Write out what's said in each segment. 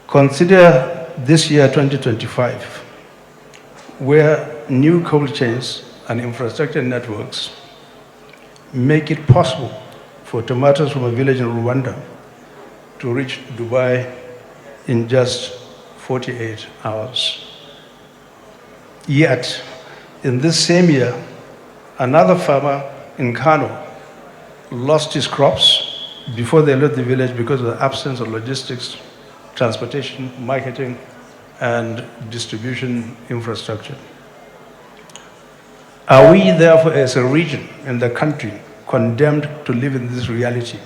Consider this year, 2025, where new cold chains and infrastructure networks make it possible for tomatoes from a village in Rwanda to reach Dubai in just 48 hours. Yet, in this same year, another farmer in Kano lost his crops before they left the village because of the absence of logistics, transportation, marketing, and distribution infrastructure. Are we therefore, as a region in the country, condemned to live in this reality?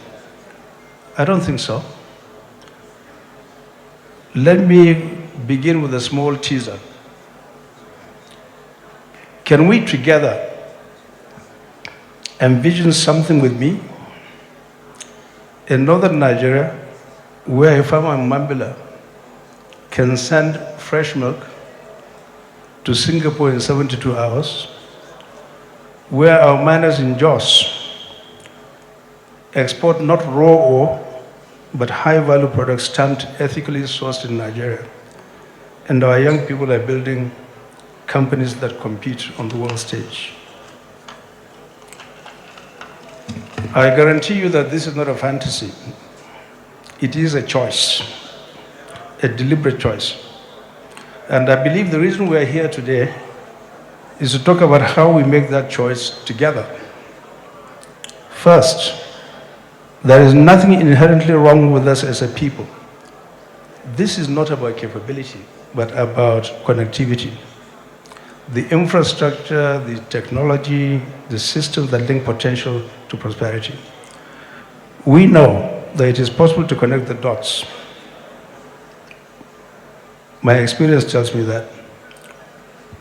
I don't think so. Let me begin with a small teaser. Can we together envision something with me? In northern Nigeria, where a farmer in Mambila can send fresh milk to Singapore in 72 hours, where our miners in Jos export not raw ore, but high-value products stamped ethically sourced in Nigeria, and our young people are building companies that compete on the world stage. I guarantee you that this is not a fantasy. It is a choice, a deliberate choice. And I believe the reason we are here today is to talk about how we make that choice together. First, there is nothing inherently wrong with us as a people. This is not about capability, but about connectivity. The infrastructure, the technology, the systems that link potential to prosperity. We know that it is possible to connect the dots. My experience tells me that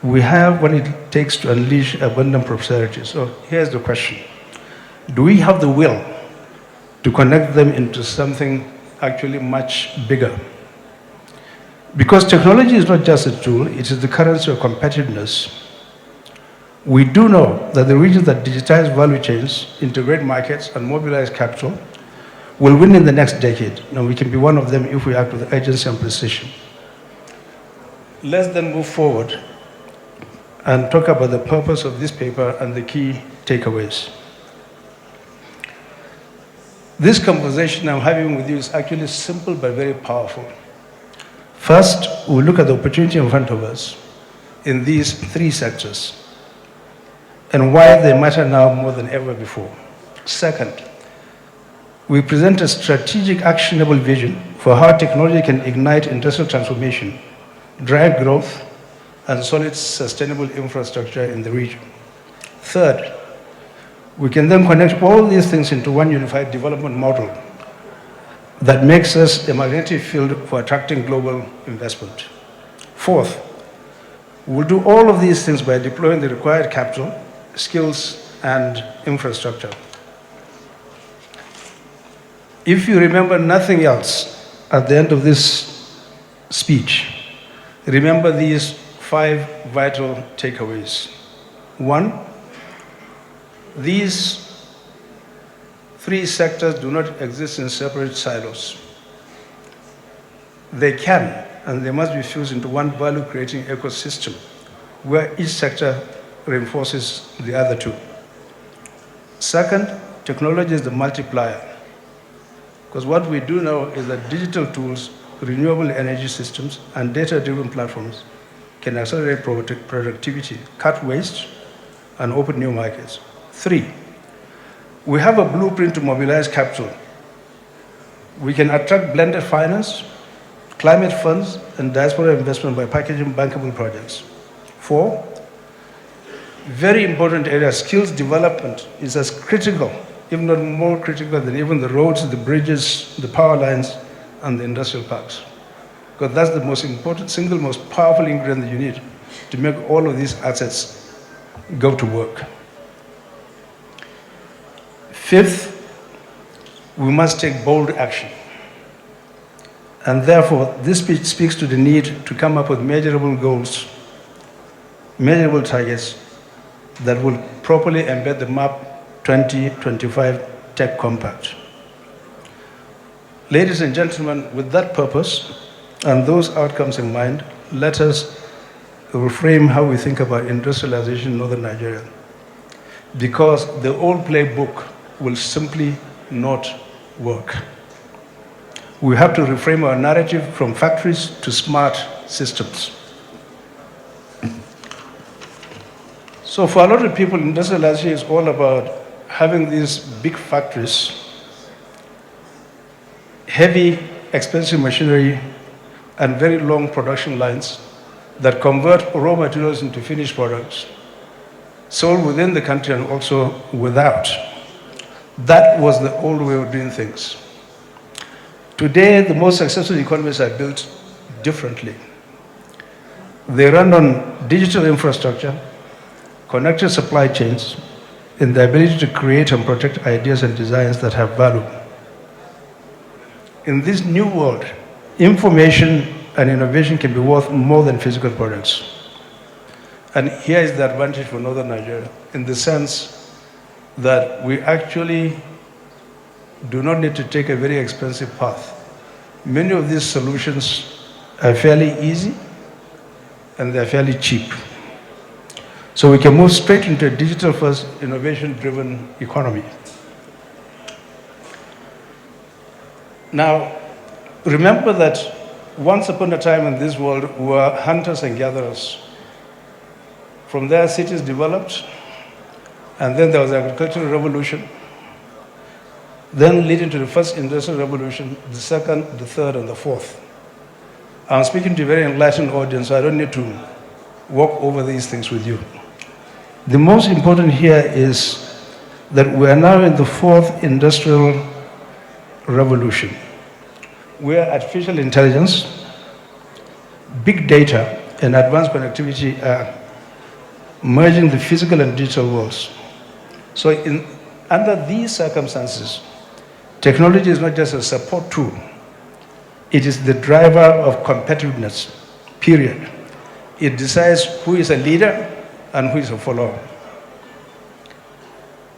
we have what it takes to unleash abundant prosperity. So here's the question. Do we have the will to connect them into something actually much bigger? Because technology is not just a tool, it is the currency of competitiveness. We do know that the regions that digitize value chains, integrate markets, and mobilize capital will win in the next decade. Now, we can be one of them if we act with urgency and precision. Let's then move forward and talk about the purpose of this paper and the key takeaways. This conversation I'm having with you is actually simple but very powerful. First, we'll look at the opportunity in front of us in these three sectors and why they matter now more than ever before. Second, we present a strategic, actionable vision for how technology can ignite industrial transformation, drive growth, and solid, sustainable infrastructure in the region. Third, we can then connect all these things into one unified development model that makes us a magnetic field for attracting global investment. Fourth, we'll do all of these things by deploying the required capital, skills, and infrastructure. If you remember nothing else at the end of this speech, remember these 5 vital takeaways. 1, these 3 sectors do not exist in separate silos. They can, and they must be fused into one value-creating ecosystem where each sector reinforces the other 2. Second, technology is the multiplier. Because what we do know is that digital tools, renewable energy systems, and data-driven platforms can accelerate productivity, cut waste, and open new markets. 3, we have a blueprint to mobilize capital. We can attract blended finance, climate funds, and diaspora investment by packaging bankable projects. 4, very important area, skills development is as critical, if not more critical than even the roads, the bridges, the power lines, and the industrial parks. Because that's the most important, single most powerful ingredient that you need to make all of these assets go to work. 5th, we must take bold action. And therefore, this speech speaks to the need to come up with measurable goals, measurable targets that will properly embed the MAP 2025 Tech Compact. Ladies and gentlemen, with that purpose, And those outcomes in mind, let us reframe how we think about industrialization in northern Nigeria. Because the old playbook will simply not work. We have to reframe our narrative from factories to smart systems. So for a lot of people, industrialization is all about having these big factories, heavy, expensive machinery, and very long production lines that convert raw materials into finished products, sold within the country and also without. That was the old way of doing things. Today, the most successful economies are built differently. They run on digital infrastructure, connected supply chains, and the ability to create and protect ideas and designs that have value. In this new world, information and innovation can be worth more than physical products. And here is the advantage for northern Nigeria, in the sense that we actually do not need to take a very expensive path. Many of these solutions are fairly easy and they're fairly cheap. So we can move straight into a digital-first, innovation-driven economy. Now, remember that once upon a time in this world, we were hunters and gatherers. From there, cities developed, and then there was the agricultural revolution, then leading to the first industrial revolution, the second, the third, and the fourth. I'm speaking to a very enlightened audience, so I don't need to walk over these things with you. The most important here is that we are now in the fourth industrial revolution, where artificial intelligence, big data, and advanced connectivity are merging the physical and digital worlds. So under these circumstances, technology is not just a support tool, it is the driver of competitiveness, period. It decides who is a leader and who is a follower.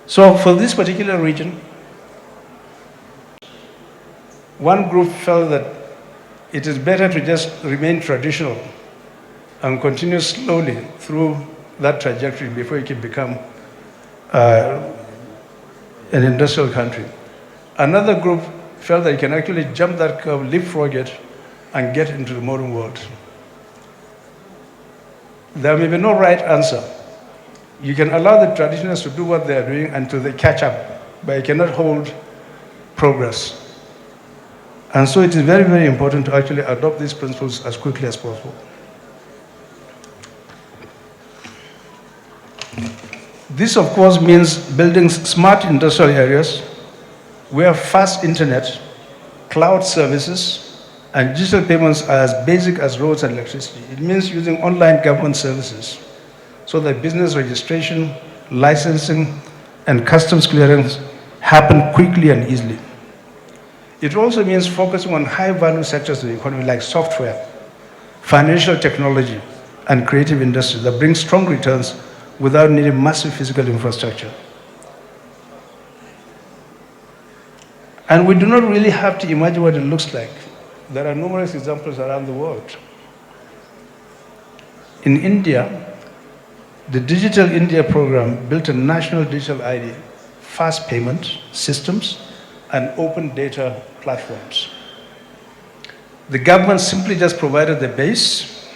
So for this particular region, one group felt that it is better to just remain traditional and continue slowly through that trajectory before it can become an industrial country. Another group felt that you can actually jump that curve, leapfrog it, and get into the modern world. There may be no right answer. You can allow the traditionalists to do what they are doing until they catch up, but you cannot hold progress. And so it is very, very important to actually adopt these principles as quickly as possible. This, of course, means building smart industrial areas where fast internet, cloud services, and digital payments are as basic as roads and electricity. It means using online government services so that business registration, licensing, and customs clearance happen quickly and easily. It also means focusing on high-value sectors of the economy like software, financial technology, and creative industries that bring strong returns without needing massive physical infrastructure. And we do not really have to imagine what it looks like. There are numerous examples around the world. In India, the Digital India program built a national digital ID, fast payment systems, and open data platforms. The government simply just provided the base,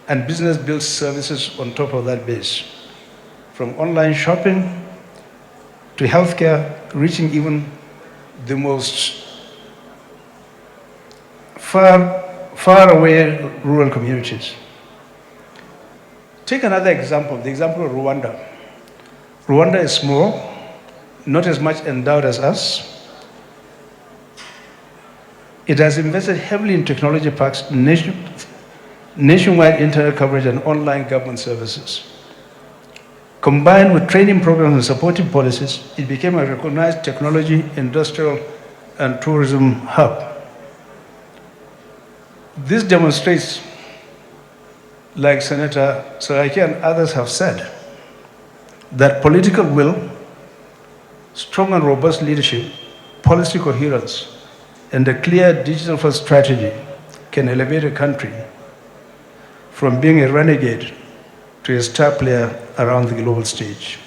and business builds services on top of that base, from online shopping to healthcare, reaching even the most far away rural communities. Take another example, the example of Rwanda. Rwanda is small, not as much endowed as us. It has invested heavily in technology parks, nationwide internet coverage, and online government services. Combined with training programs and supportive policies, it became a recognized technology, industrial, and tourism hub. This demonstrates, like Senator Saraki and others have said, that political will, strong and robust leadership, policy coherence, and a clear digital-first strategy can elevate a country from being a renegade to a star player around the global stage.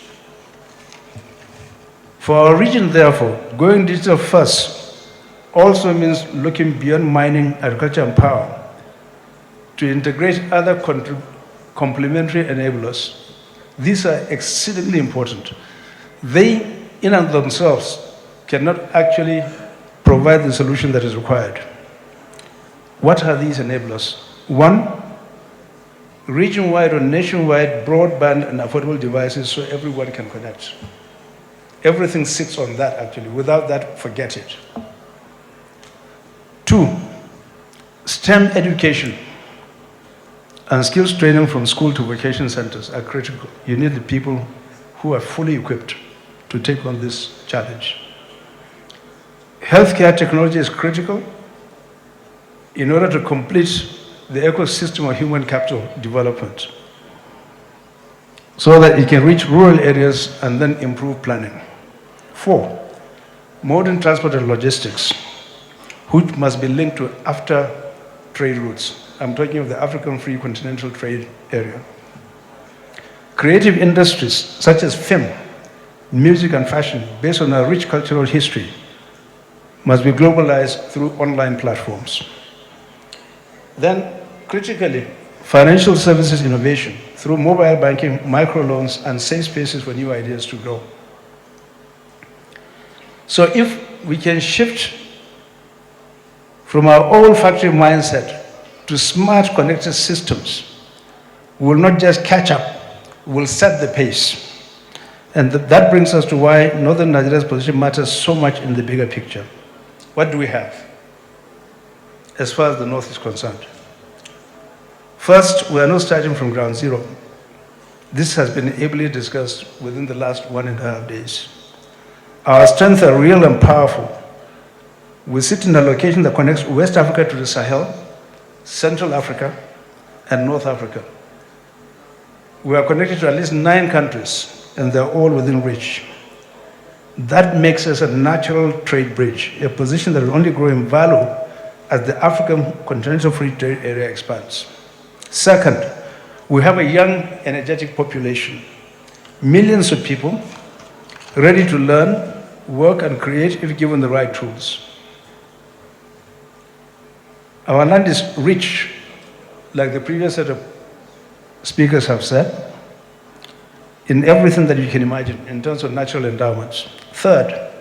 For our region, therefore, going digital first also means looking beyond mining, agriculture, and power to integrate other complementary enablers. These are exceedingly important. They, in and of themselves, cannot actually provide the solution that is required. What are these enablers? One, region-wide or nationwide broadband and affordable devices so everyone can connect. Everything sits on that, actually. Without that, forget it. Two, STEM education and skills training from school to vocation centers are critical. You need the people who are fully equipped to take on this challenge. Healthcare technology is critical in order to complete the ecosystem of human capital development so that it can reach rural areas and then improve planning. Four, modern transport and logistics, which must be linked to after trade routes. I'm talking of the African Free Continental Trade Area. Creative industries such as film, music, and fashion, based on our rich cultural history, must be globalized through online platforms. Then, critically, financial services innovation through mobile banking, microloans, and safe spaces for new ideas to grow. So if we can shift from our old factory mindset to smart connected systems, we will not just catch up, we will set the pace. And that brings us to why Northern Nigeria's position matters so much in the bigger picture. What do we have as far as the North is concerned? First, we are not starting from ground zero. This has been ably discussed within the last 1.5 days. Our strengths are real and powerful. We sit in a location that connects West Africa to the Sahel, Central Africa, and North Africa. We are connected to at least 9 countries, and they're all within reach. That makes us a natural trade bridge, a position that will only grow in value as the African Continental Free Trade Area expands. Second, we have a young, energetic population. Millions of people ready to learn, work, and create if given the right tools. Our land is rich, like the previous set of speakers have said, in everything that you can imagine in terms of natural endowments. Third,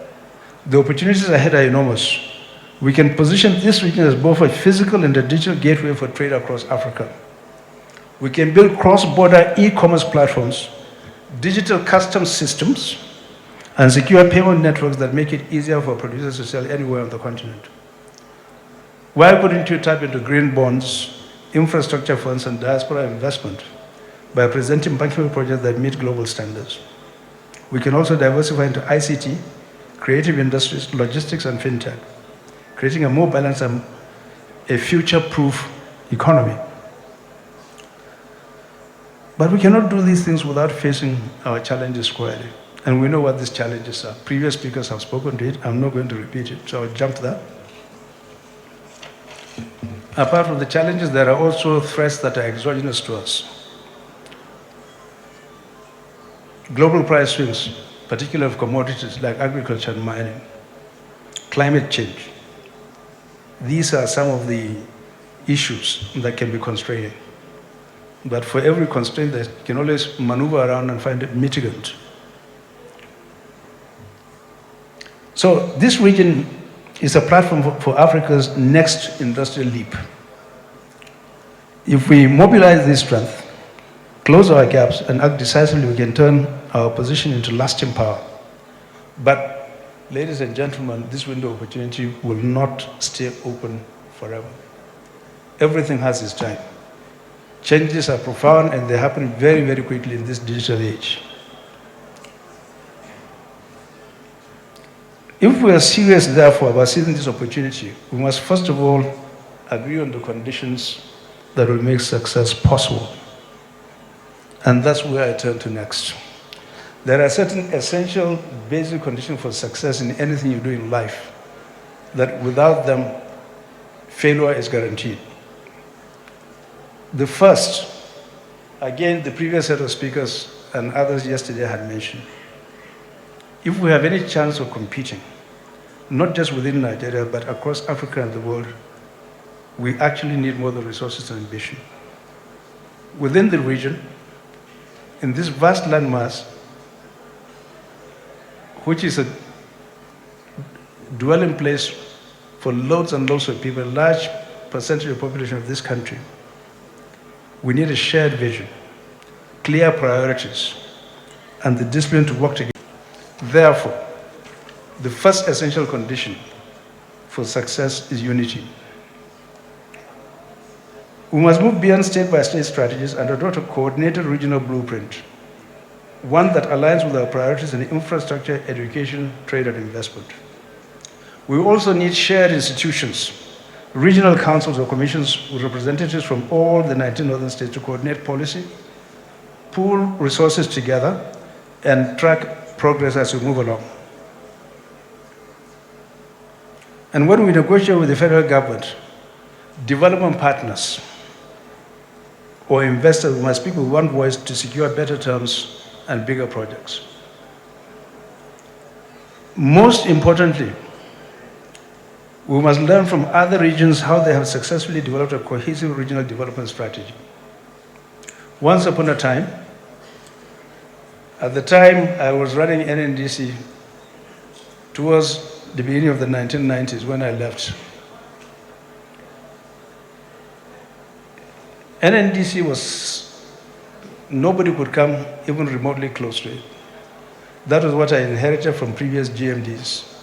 the opportunities ahead are enormous. We can position this region as both a physical and a digital gateway for trade across Africa. We can build cross-border e-commerce platforms, digital customs systems, and secure payment networks that make it easier for producers to sell anywhere on the continent. Why couldn't you tap into green bonds, infrastructure funds, and diaspora investment by presenting bankable projects that meet global standards? We can also diversify into ICT, creative industries, logistics, and fintech, creating a more balanced and a future-proof economy. But we cannot do these things without facing our challenges squarely. And we know what these challenges are. Previous speakers have spoken to it. I'm not going to repeat it, so I'll jump to that. Apart from the challenges, there are also threats that are exogenous to us. Global price swings, particularly of commodities like agriculture and mining. Climate change. These are some of the issues that can be constraining. But for every constraint, they can always maneuver around and find a mitigant. So this region is a platform for Africa's next industrial leap. If we mobilize this strength, close our gaps, and act decisively, we can turn our position into lasting power. But, ladies and gentlemen, this window of opportunity will not stay open forever. Everything has its time. Changes are profound, and they happen very, very quickly in this digital age. If we are serious, therefore, about seizing this opportunity, we must first of all agree on the conditions that will make success possible. And that's where I turn to next. There are certain essential basic conditions for success in anything you do in life that without them, failure is guaranteed. The first, again, the previous set of speakers and others yesterday had mentioned, if we have any chance of competing, not just within Nigeria, but across Africa and the world, we actually need more than resources and ambition. Within the region, in this vast landmass, which is a dwelling place for loads and loads of people, a large percentage of the population of this country, we need a shared vision, clear priorities, and the discipline to work together. Therefore, the first essential condition for success is unity. We must move beyond state-by-state strategies and adopt a coordinated regional blueprint, one that aligns with our priorities in infrastructure, education, trade, and investment. We also need shared institutions, regional councils or commissions with representatives from all the 19 northern states to coordinate policy, pool resources together, and track progress as we move along. And when we negotiate with the federal government, development partners or investors must speak with one voice to secure better terms and bigger projects. Most importantly, we must learn from other regions how they have successfully developed a cohesive regional development strategy. Once upon a time, at the time I was running NNDC towards the beginning of the 1990s when I left, NNDC was, nobody could come even remotely close to it. That was what I inherited from previous GMDs.